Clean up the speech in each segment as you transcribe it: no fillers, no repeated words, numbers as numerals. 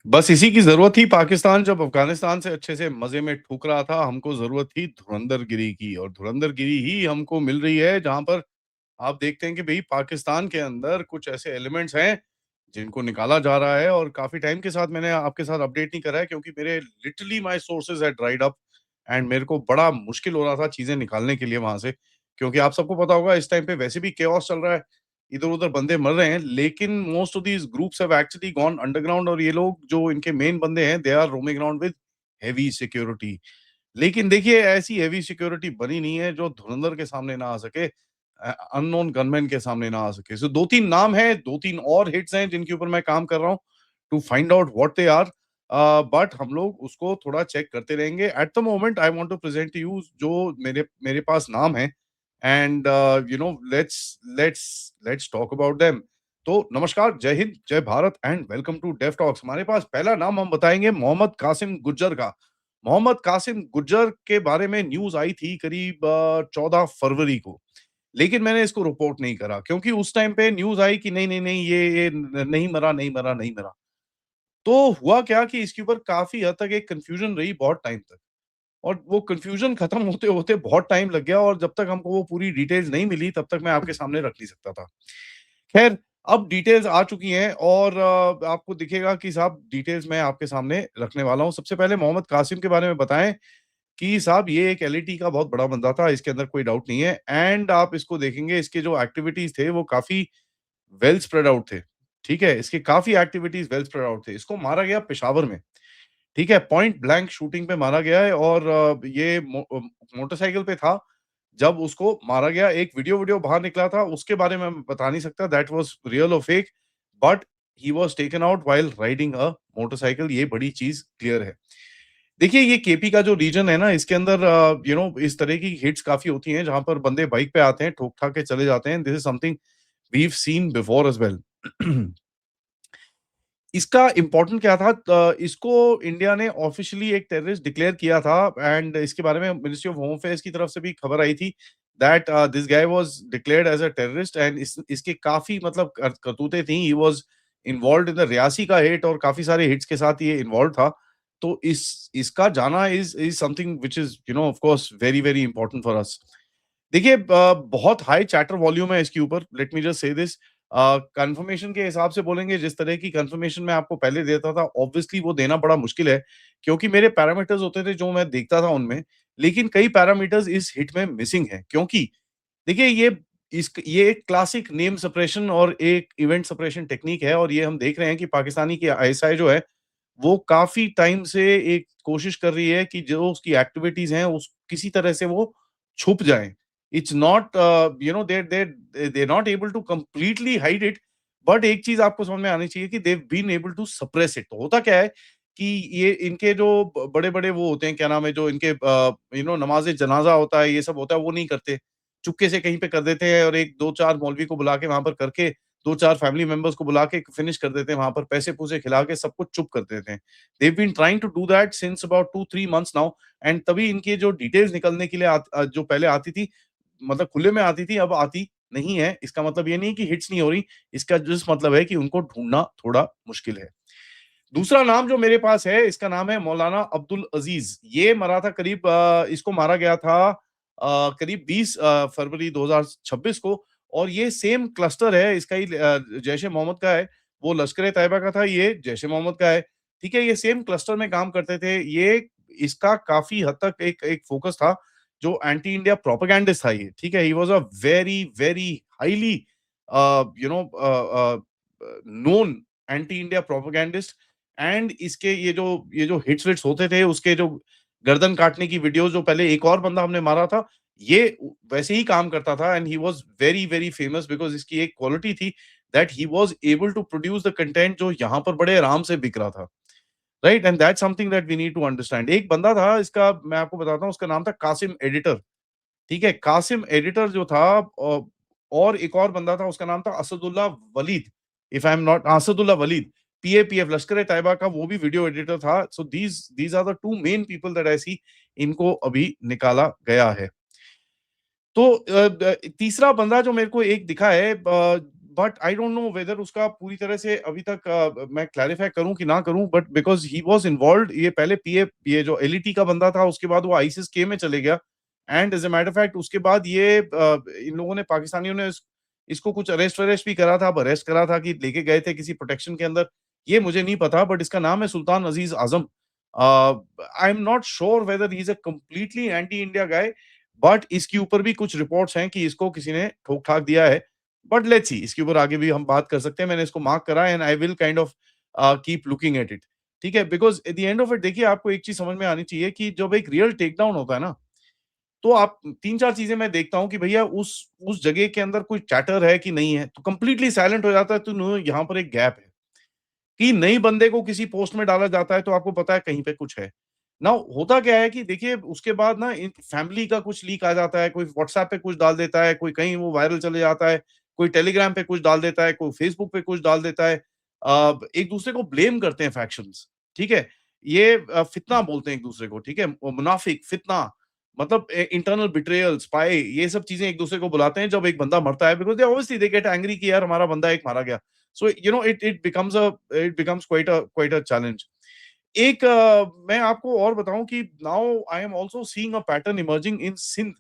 बस इसी की ज़रूरत थी। पाकिस्तान जब अफ़गानिस्तान से अच्छे से मज़े में ठुक रहा था, हमको ज़रूरत थी धुरंधरगिरी की, और धुरंधरगिरी ही हमको मिल रही है जहाँ पर आप देखते हैं कि भई पाकिस्तान के अंदर कुछ ऐसे एलिमेंट्स हैं, जिनको निकाला जा रहा है। और काफ़ी टाइम के साथ मैंने आपके साथ अपडेट नहीं करा है, क्योंकि मेरे literally my sources had dried up and मेरे को बड़ा मुश्किल हो रहा था चीज़ें निकालने के लिए वहाँ से। क्योंकि आप सबको पता होगा इस टाइम पे वैसे भी केओस चल रहा है, इधर-उधर बंदे मर रहे हैं, लेकिन most of these groups have actually gone underground, और ये लोग जो इनके मेन बंदे हैं, they are roaming around with heavy security. लेकिन देखिए ऐसी हेवी सिक्योरिटी बनी नहीं है जो धुरंधर के सामने ना आ सके, अननोन गनमैन के सामने ना आ सके। सो 2-3 नाम हैं, 2-3 और हिट्स हैं जिनके ऊपर मैं काम कर रहा हूँ to find out what they are. But हम लोग उसको थोड़ा चेक करते रहेंगे। At the moment I want to present to you जो मेरे मेरे पास नाम है, and let's talk about them. तो नमस्कार, जय हिंद, जय Bharat and welcome to Def Talks. हमारे पास पहला नाम हम बताएंगे मोहम्मद कासिम गुज्जर का। मोहम्मद कासिम गुज्जर के बारे में न्यूज़ आई थी करीब 14 फरवरी को। लेकिन मैंने इसको रिपोर्ट नहीं करा, क्योंकि उस टाइम पे न्यूज़ आई कि नहीं, नहीं, नहीं, ये नहीं मरा, नहीं मरा, नहीं मरा। तो हुआ क्या कि इसके ऊपर काफ़ी हद तक एक कन्फ्यूज़न रही बहुत टाइम तक, और वो कन्फ्यूज़न खत्म होते-होते बहुत टाइम लग गया, और जब तक हमको वो पूरी डिटेल्स नहीं मिली तब तक मैं आपके सामने रख नहीं सकता था। खैर, अब डिटेल्स आ चुकी हैं, और आपको दिखेगा कि साहब डिटेल्स मैं आपके सामने रखने वाला हूँ। सबसे पहले मोहम्मद कासिम के बारे में बताएँ कि साहब ये एक एलईटी का बहुत बड़ा बंदा था, इसके अंदर कोई डाउट नहीं है। एंड आप इसको देखेंगे, इसके जो एक्टिविटीज़ थे वो काफ़ी वेल स्प्रेड आउट थे, ठीक है? इसके काफ़ी एक्टिविटीज़ वेल स्प्रेड आउट थे। इसको मारा गया पेशावर में, ठीक है? पॉइंट ब्लैंक शूटिंग पे मारा गया है, और ये मोटरसाइकिल पे था जब उसको मारा गया। एक वीडियो बाहर निकला था, उसके बारे में मैं बता नहीं सकता दैट वाज़ रियल और fake, but he was taken out while riding a motorcycle, ये बड़ी चीज़ क्लियर है। देखिए, ये केपी का जो रीजन है ना, इसके अंदर इस तरह की हिट्स काफ़ी होती हैं, जहाँ पर बंदे बाइक पे आते हैं, ठोक-ठाक के चले जाते हैं। This is something we have seen before as well. इसका इम्पोर्टेंट क्या था, इसको इंडिया ने ऑफिशियली एक टेररिस्ट डिक्लेयर किया था, एंड इसके बारे में मिनिस्ट्री ऑफ होम अफेयर्स की तरफ से भी खबर आई थी that this guy was declared as a terrorist, and इसके काफ़ी मतलब करतूतें थी। He was involved in the Reasi का हिट, और काफ़ी सारे हिट्स के साथ ये इन्वॉल्व था। तो इसका जाना is something which is of course very, very important for us. देखिए, बहुत हाई चैटर वॉल्यूम है इसके ऊपर, let me just say this. Confirmation के हिसाब से बोलेंगे, जिस तरह की कंफर्मेशन मैं आपको पहले देता था, ऑब्वियसली वो देना बड़ा मुश्किल है, क्योंकि मेरे पैरामीटर्स होते थे जो मैं देखता था उनमें, लेकिन कई पैरामीटर्स इस हिट में मिसिंग हैं, क्योंकि देखिए ये एक क्लासिक नेम सप्रेशन और एक इवेंट सप्रेशन टेक्नीक है, और ये हम देख रहे हैं कि पाकिस्तानी की आईएसआई जो है, वो काफ़ी टाइम से एक कोशिश कर रही है कि जो उसकी एक्टिविटीज़ हैं, उस किसी तरह से वो छुप जाएँ। It's not they not able to completely hide it, but एक चीज़ आपको समझ में आनी चाहिए कि they have been able to suppress it. तो होता क्या है कि ये इनके जो बड़े-बड़े वो होते हैं, क्या नाम है, जो इनके नमाज़े जनाज़ा होता है, ये सब होता है, वो नहीं करते। चुपके से कहीं पे कर देते हैं, और 1 2-4 मौलवी को बुला के वहाँ पर करके, 2-4 फैमिली मेंबर्स को बुला के फिनिश कर देते हैं वहाँ पर, पैसे-पूसे खिला के सब कुछ चुप कर देते हैं। They have been trying to do that since about 2-3 months now, and तभी इनकी जो डिटेल्स निकलने के लिए जो पहले आती थी, मतलब खुले में आती थी, अब आती नहीं है। इसका मतलब ये नहीं कि हिट्स नहीं हो रही, इसका जस्ट मतलब है कि उनको ढूँढना थोड़ा मुश्किल है। दूसरा नाम जो मेरे पास है, इसका नाम है मौलाना अब्दुल अज़ीज़। ये मरा था करीब, इसको मारा गया था करीब 20 फरवरी 2026 को, और ये सेम क्लस्टर है, इसका ही जैश-ए-मोहम्मद का है। वो लश्कर-ए-तैयबा का था, ये जैश-ए-मोहम्मद का है। ठीक है? ये सेम क्लस्टर में काम करते थे। ये इसका काफ़ी हद तक एक एक फ़ोकस था, जो एंटी इंडिया प्रोपेगेंडिस्ट था ये, ठीक है? He was a very, very highly known anti India propagandist, and इसके ये जो हिट्स-विट्स होते थे, उसके जो गर्दन काटने की वीडियोज़, जो पहले एक और बंदा हमने मारा था, ये वैसे ही काम करता था, and he was very, very famous because इसकी एक क्वालिटी थी that he was able to produce the content जो यहाँ पर बड़े आराम से बिक रहा था, right? And that's something that we need to understand. एक बंदा था, इसका मैं आपको बताता हूँ, उसका नाम था कासिम एडिटर, ठीक है? कासिम एडिटर जो था, और एक और बंदा था, उसका नाम था Asadullah Waleed, if I am not Asadullah Waleed, PAPF Lashkar-e-Taiba का वो भी वीडियो एडिटर था। So these are the 2 main people that I see, इनको अभी निकाला गया है। तो तीसरा बंदा जो मेरे को एक दिखा है, but I don't know whether उसका पूरी तरह से अभी तक मैं क्लैरिफाई करूं कि ना करूं, but because he was involved, ये पहले पीए, ये जो एलईटी का बंदा था, उसके बाद वो आईसिस के में चले गया, and as a matter fact उसके बाद ये इन लोगों ने, पाकिस्तानियों ने इसको कुछ अरेस्ट वरेस्ट भी करा था, अब अरेस्ट करा था कि लेके गए थे किसी प्रोटेक्शन के अंदर, ये मुझे नहीं पता, बट इसका नाम है Sultan Aziz Azam. I am not sure whether he is a completely anti India guy, but इसके ऊपर भी कुछ रिपोर्ट्स हैं कि इसको किसी ने ठोक ठाक दिया है, बट लेट्स सी, इसके ऊपर आगे भी हम बात कर सकते हैं। मैंने इसको मार्क करा and I will kind of keep looking at it. ठीक है, because at the end of it देखिए, आपको एक चीज समझ में आनी चाहिए कि जब एक रियल टेक डाउन होता है ना, तो आप तीन चार चीजें मैं देखता हूं कि भैया उस जगह के अंदर कोई चैटर है कि नहीं है, तो कंप्लीटली साइलेंट हो जाता है, तो यहाँ पर एक गैप है कि नई बंदे को किसी पोस्ट में डाला जाता है, तो आपको पता है कहीं पे कुछ है ना। होता क्या है कि देखिए उसके बाद ना फैमिली का कुछ लीक आ जाता है, कोई व्हाट्सएप पे कुछ डाल देता है, कोई कहीं वो वायरल चले जाता है, कोई टेलीग्राम पे कुछ डाल देता है, कोई फेसबुक पे कुछ डाल देता है। एक दूसरे को ब्लेम करते हैं फैक्शंस। ठीक है, ये फितना बोलते हैं एक दूसरे को। ठीक है, वो मुनाफिक, फितना, मतलब इंटरनल बिट्रेयल, स्पाई, ये सब चीजें एक दूसरे को बुलाते हैं जब एक बंदा मरता है, because they obviously they get angry कि यार हमारा बंदा एक मारा गया। So it becomes quite a challenge. एक मैं आपको और बताऊं कि now I am also seeing a pattern emerging in Sindh,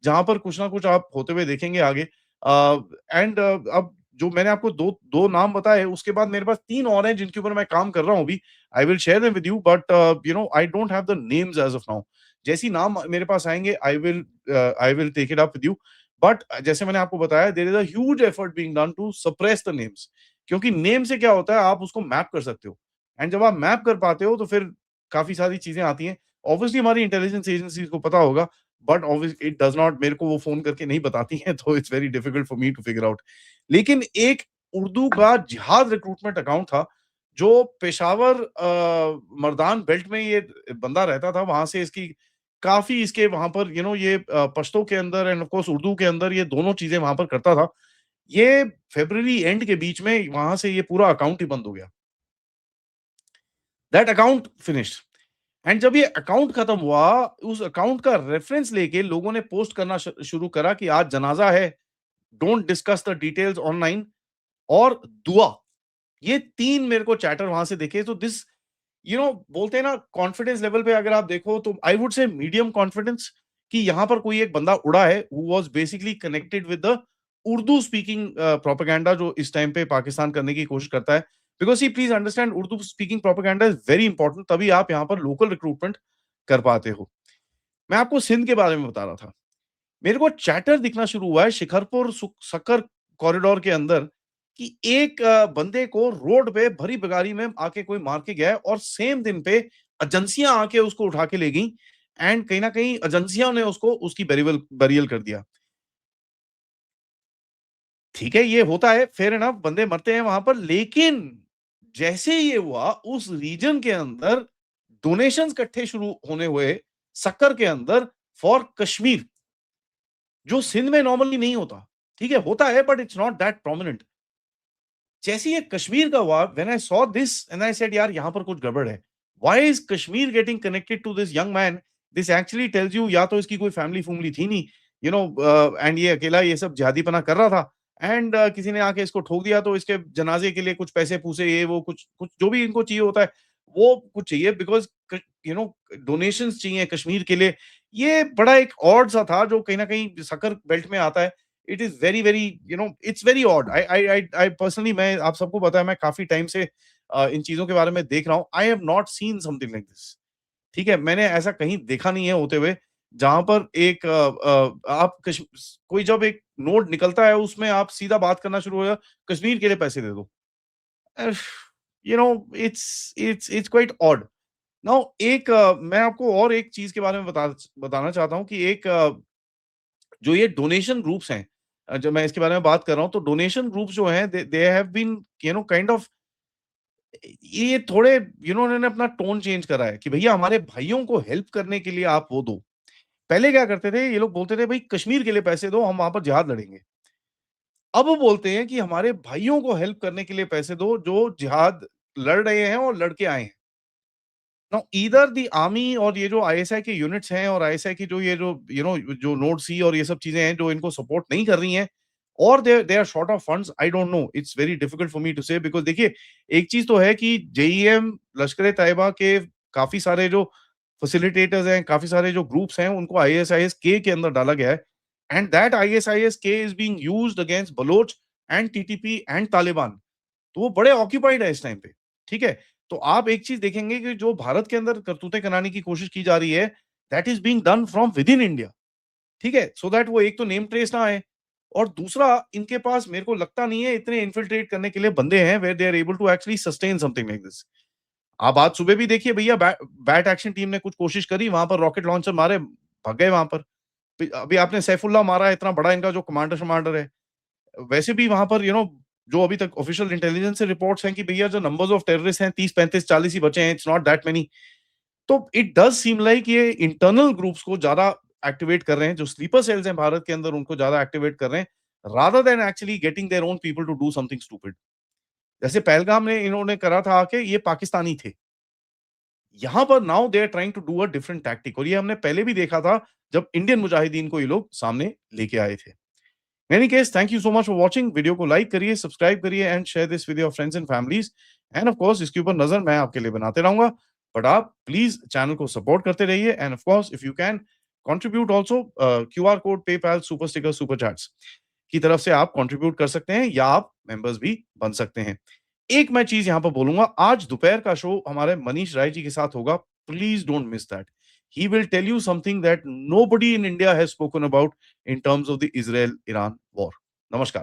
जहां पर कुछ ना कुछ आप होते हुए देखेंगे आगे। एंड अब जो मैंने आपको दो दो नाम बताए, उसके बाद मेरे पास तीन और हैं जिनके ऊपर मैं काम कर रहा हूं अभी। I will share them with you, but I don't have the names as of now. जैसी नाम मेरे पास आएंगे, I will take it up with you. But जैसे मैंने आपको बताया, there is a huge effort being done to suppress the names, क्योंकि नेम से क्या होता है, आप उसको मैप कर सकते हो, एंड जब आप मैप कर पाते हो तो फिर काफी सारी चीजें आती हैं। ऑब्वियसली हमारी इंटेलिजेंस एजेंसीज को पता होगा, but obviously it does not, मेरे को वो फोन करके नहीं बताती हैं, तो it's very difficult for me to figure out. लेकिन एक उर्दू का जिहाद रिक्रूटमेंट अकाउंट था, जो पेशावर मर्दान बेल्ट में ये बंदा रहता था, वहां से इसकी काफी, इसके वहां पर ये पश्तो के अंदर एंड ऑफ कोर्स उर्दू के अंदर, ये दोनों चीजें वहां पर करता था। ये फेब्रुअरी एंड के बीच में वहां से ये पूरा अकाउंट ही बंद हो गया। That account finished. एंड जब ये अकाउंट खत्म हुआ, उस अकाउंट का रेफरेंस लेके लोगों ने पोस्ट करना शुरू करा कि आज जनाजा है, don't discuss the details online, और दुआ। ये तीन मेरे को चैटर वहां से देखे, तो दिस, बोलते हैं ना, कॉन्फिडेंस लेवल पे अगर आप देखो तो I would say medium confidence, कि यहां पर कोई एक बंदा उड़ा है who was basically connected with the Urdu speaking propaganda, जो इस टाइम पे पाकिस्तान करने की कोशिश करता है। Because he, please understand, Urdu speaking propaganda is very important, तभी आप यहाँ पर लोकल रिक्रूटमेंट कर पाते हो। मैं आपको सिंध के बारे में बता रहा था। मेरे को चैटर दिखना शुरू हुआ है शिखरपुर सक्कर कॉरिडोर के अंदर, कि एक बंदे को रोड पे भरी बगारी में आके कोई मार के गया है, और सेम दिन पे एजेंसियां आके उसको उठा के ले गई, एंड कहीं ना कहीं एजेंसियों ने उसको उसकी बेरियल बरियल कर दिया। ठीक है, ये होता है, फेयर एनफ, बंदे मरते हैं वहां पर, लेकिन जैसे ये हुआ उस रीजन के अंदर डोनेशंस इकट्ठे शुरू होने हुए सक्कर के अंदर, फॉर कश्मीर, जो सिंध में नॉर्मली नहीं होता। ठीक है, होता है but it's not that prominent. जैसे ये कश्मीर का हुआ, when I saw this and I said यार यहाँ पर कुछ गड़बड़ है। Why is Kashmir getting connected to this young man? This actually tells you, या तो इसकी कोई फैमिली फूमली थी नहीं, एंड ये अकेला ये सब जिहादीपना कर रहा था, एंड किसी ने आके इसको ठोक दिया, तो इसके जनाजे के लिए कुछ पैसे पूसे, ये वो कुछ कुछ जो भी इनको चाहिए होता है, वो कुछ चाहिए, बिकॉज डोनेशंस चाहिए कश्मीर के लिए। ये बड़ा एक ऑड सा था, जो कहीं ना कहीं सकर बेल्ट में आता है। It is very very, it's very odd. I personally, मैं आप सबको पता है, मैं काफी टाइम से इन चीजों के बारे में देख रहा हूँ। I have not seen something like this. ठीक है, मैंने ऐसा कहीं देखा नहीं है होते हुए, जहां पर एक कोई जब एक नोट निकलता है, उसमें आप सीधा बात करना शुरू हो जाए, कश्मीर के लिए पैसे दे दो। It's quite odd. नाउ एक मैं आपको और एक चीज के बारे में बताना चाहता हूँ कि एक जो ये डोनेशन ग्रुप्स हैं, जब मैं इसके बारे में बात कर रहा हूँ, तो डोनेशन ग्रुप्स जो हैं, they have been kind of, ये थोड़े उन्होंने अपना टोन चेंज करा है कि भैया हमारे भाइयों को हेल्प करने के लिए आप वो दो। पहले क्या करते थे ये लोग, बोलते थे भाई कश्मीर के लिए पैसे दो, हम वहां पर जिहाद लड़ेंगे। अब वो बोलते हैं कि हमारे भाइयों को हेल्प करने के लिए पैसे दो, जो जिहाद लड़ रहे हैं और लड़के आए हैं। नाउ ईदर द आर्मी और ये जो आईएसआई के यूनिट्स हैं, और आईएसआई की जो ये जो जो नोड सी और ये सब चीजें हैं जो इनको सपोर्ट नहीं कर रही हैं, और they are short of funds, I don't know, it's very difficult for me to say, because देखिए एक चीज तो है कि जेईएम लश्कर तैयबा के काफी सारे जो फैसिलिटेटर्स हैं, काफी सारे जो ग्रुप्स हैं, उनको आईएसआईएस के अंदर डाला गया है, एंड दैट आईएसआईएस के is being used against Baloch and TTP and Taliban. तो वो बड़े ऑक्यूपाइड है इस टाइम पे, ठीक है? तो आप एक चीज देखेंगे कि जो भारत के अंदर करतूतें कराने की कोशिश की जा रही है, that is being done from with in India, ठीक है? सो दैट वो एक तो नेम ट्रेस ना आए, और दूसरा इनके पास मेरे को लगता नहीं है इतने इन्फिल्ट्रेट करने के लिए बंदे हैं where they are able to actually sustain something like this. आप आज सुबह भी देखिए भैया, बैट एक्शन टीम ने कुछ कोशिश करी, वहां पर रॉकेट लॉन्चर मारे, भाग गए वहां पर। अभी आपने सैफुल्लाह मारा, इतना बड़ा इनका जो कमांडर शमांडर है, वैसे भी वहां पर जो अभी तक ऑफिशियल इंटेलिजेंस से रिपोर्ट्स हैं कि भैया जो नंबर्स ऑफ टेररिस्ट हैं 30 35 40 ही बचे हैं, इट्स नॉट दैट मेनी। तो इट डज सीम लाइक ये इंटरनल ग्रुप्स को ज्यादा एक्टिवेट कर रहे हैं, जो स्लीपर सेल्स हैं भारत के अंदर उनको ज्यादा एक्टिवेट कर रहे हैं, rather than actually getting their own people to do something stupid. जैसे पहलगाम में इन्होंने करा था कि ये पाकिस्तानी थे, यहां पर now they are trying to do a different tactic, और ये हमने पहले भी देखा था जब इंडियन मुजाहिदीन को ये लोग सामने लेके आए थे। In any case, thank you so much for watching. Video को लाइक करिए, सब्सक्राइब करिए and share this with your friends and families. End of course इसके ऊपर नजर मैं आपके लिए बनाते रहूंगा, बट आप प्लीज चैनल को सपोर्ट करते रहिए, end of course if you can contribute also, QR code, PayPal, super sticker, super chats की तरफ से आप कंट्रीब्यूट कर सकते हैं, या आप मेंबर्स भी बन सकते हैं। एक मैं चीज यहां पर बोलूंगा, आज दोपहर का शो हमारे मनीष राय जी के साथ होगा, please don't miss that. He will tell you something that nobody in India has spoken about in terms of the Israel-Iran war. Namaskar.